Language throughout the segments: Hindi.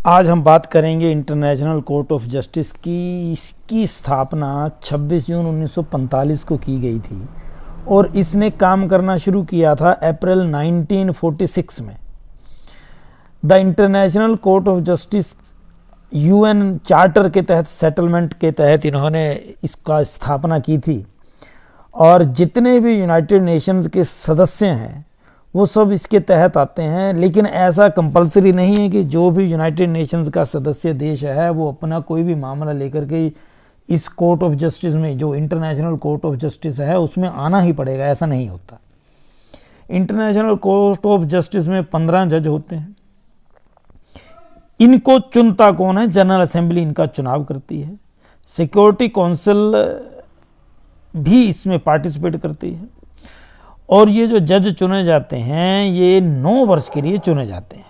आज हम बात करेंगे इंटरनेशनल कोर्ट ऑफ जस्टिस की। इसकी स्थापना 26 जून 1945 को की गई थी और इसने काम करना शुरू किया था अप्रैल 1946 में। The international court of justice UN charter के तहत, सेटलमेंट के तहत इन्होंने इसका स्थापना की थी और जितने भी यूनाइटेड नेशंस के सदस्य हैं वो सब इसके तहत आते हैं। लेकिन ऐसा कंपलसरी नहीं है कि जो भी यूनाइटेड नेशंस का सदस्य देश है वो अपना कोई भी मामला लेकर के इस कोर्ट ऑफ जस्टिस में, जो इंटरनेशनल कोर्ट ऑफ जस्टिस है, उसमें आना ही पड़ेगा। ऐसा नहीं होता। इंटरनेशनल कोर्ट ऑफ जस्टिस में 15 जज होते हैं। इनको चुनता कौन है? जनरल असेंबली इनका चुनाव करती है। सिक्योरिटी काउंसिल भी इसमें पार्टिसिपेट करती है और ये जो जज चुने जाते हैं ये 9 वर्ष के लिए चुने जाते हैं।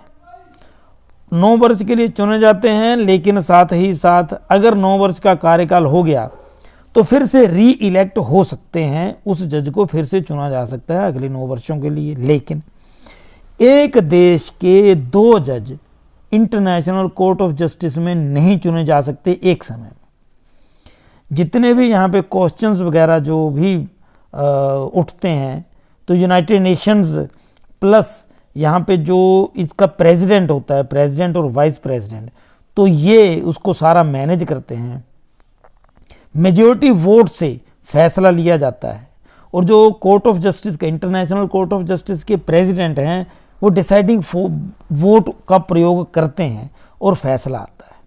9 वर्ष के लिए चुने जाते हैं, लेकिन साथ ही साथ अगर 9 वर्ष का कार्यकाल हो गया तो फिर से री इलेक्ट हो सकते हैं। उस जज को फिर से चुना जा सकता है अगले 9 वर्षों के लिए। लेकिन एक देश के 2 जज इंटरनेशनल कोर्ट ऑफ जस्टिस में नहीं चुने जा सकते एक समय में। जितने भी यहाँ पे क्वेश्चंस वगैरह जो भी उठते हैं तो यूनाइटेड नेशंस प्लस यहाँ पे जो इसका प्रेसिडेंट होता है, प्रेसिडेंट और वाइस प्रेसिडेंट, तो ये उसको सारा मैनेज करते हैं। मेजॉरिटी वोट से फैसला लिया जाता है और जो कोर्ट ऑफ जस्टिस का, इंटरनेशनल कोर्ट ऑफ जस्टिस के प्रेसिडेंट हैं वो डिसाइडिंग वोट का प्रयोग करते हैं और फैसला आता है।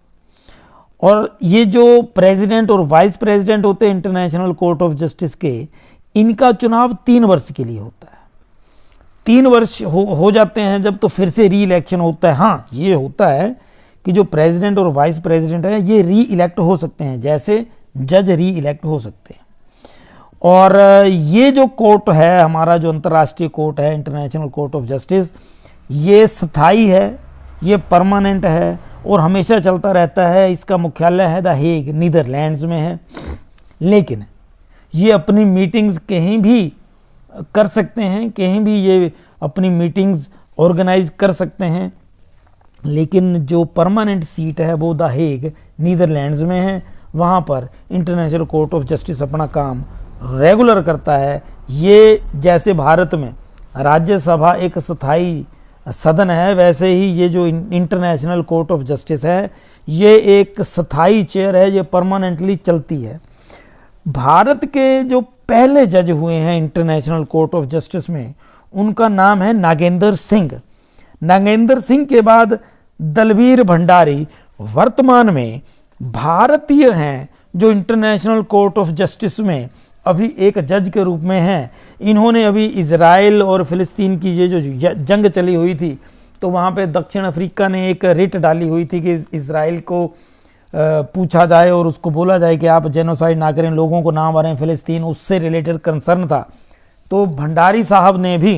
और ये जो प्रेसिडेंट और वाइस प्रेसिडेंट होते हैं इंटरनेशनल कोर्ट ऑफ जस्टिस के, इनका चुनाव 3 वर्ष के लिए होता है। 3 वर्ष हो जाते हैं जब, तो फिर से री इलेक्शन होता है। हाँ, ये होता है कि जो प्रेसिडेंट और वाइस प्रेसिडेंट है ये री इलेक्ट हो सकते हैं, जैसे जज री इलेक्ट हो सकते हैं। और ये जो कोर्ट है हमारा, जो अंतर्राष्ट्रीय कोर्ट है इंटरनेशनल कोर्ट ऑफ जस्टिस, ये स्थायी है, ये परमानेंट है और हमेशा चलता रहता है। इसका मुख्यालय है द हेग, नीदरलैंड्स में है। लेकिन ये अपनी मीटिंग्स कहीं भी कर सकते हैं, कहीं भी ये अपनी मीटिंग्स ऑर्गेनाइज कर सकते हैं। लेकिन जो परमानेंट सीट है वो द हेग, नीदरलैंड्स में है। वहाँ पर इंटरनेशनल कोर्ट ऑफ जस्टिस अपना काम रेगुलर करता है। ये जैसे भारत में राज्यसभा एक स्थायी सदन है, वैसे ही ये जो इंटरनेशनल कोर्ट ऑफ जस्टिस है ये एक स्थायी चेयर है, ये परमानेंटली चलती है। भारत के जो पहले जज हुए हैं इंटरनेशनल कोर्ट ऑफ जस्टिस में, उनका नाम है नागेंद्र सिंह। नागेंद्र सिंह के बाद दलवीर भंडारी वर्तमान में भारतीय हैं जो इंटरनेशनल कोर्ट ऑफ जस्टिस में अभी एक जज के रूप में हैं। इन्होंने अभी इजराइल और फिलिस्तीन की ये जो जंग चली हुई थी, तो वहाँ पे दक्षिण अफ्रीका ने एक रिट डाली हुई थी कि इजराइल को पूछा जाए और उसको बोला जाए कि आप जेनोसाइड ना करें, लोगों को ना मारें, फिलिस्तीन, उससे रिलेटेड कंसर्न था। तो भंडारी साहब ने भी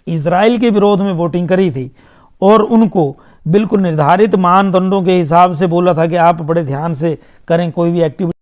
इजराइल के विरोध में वोटिंग करी थी और उनको बिल्कुल निर्धारित मानदंडों के हिसाब से बोला था कि आप बड़े ध्यान से करें कोई भी एक्टिविटी।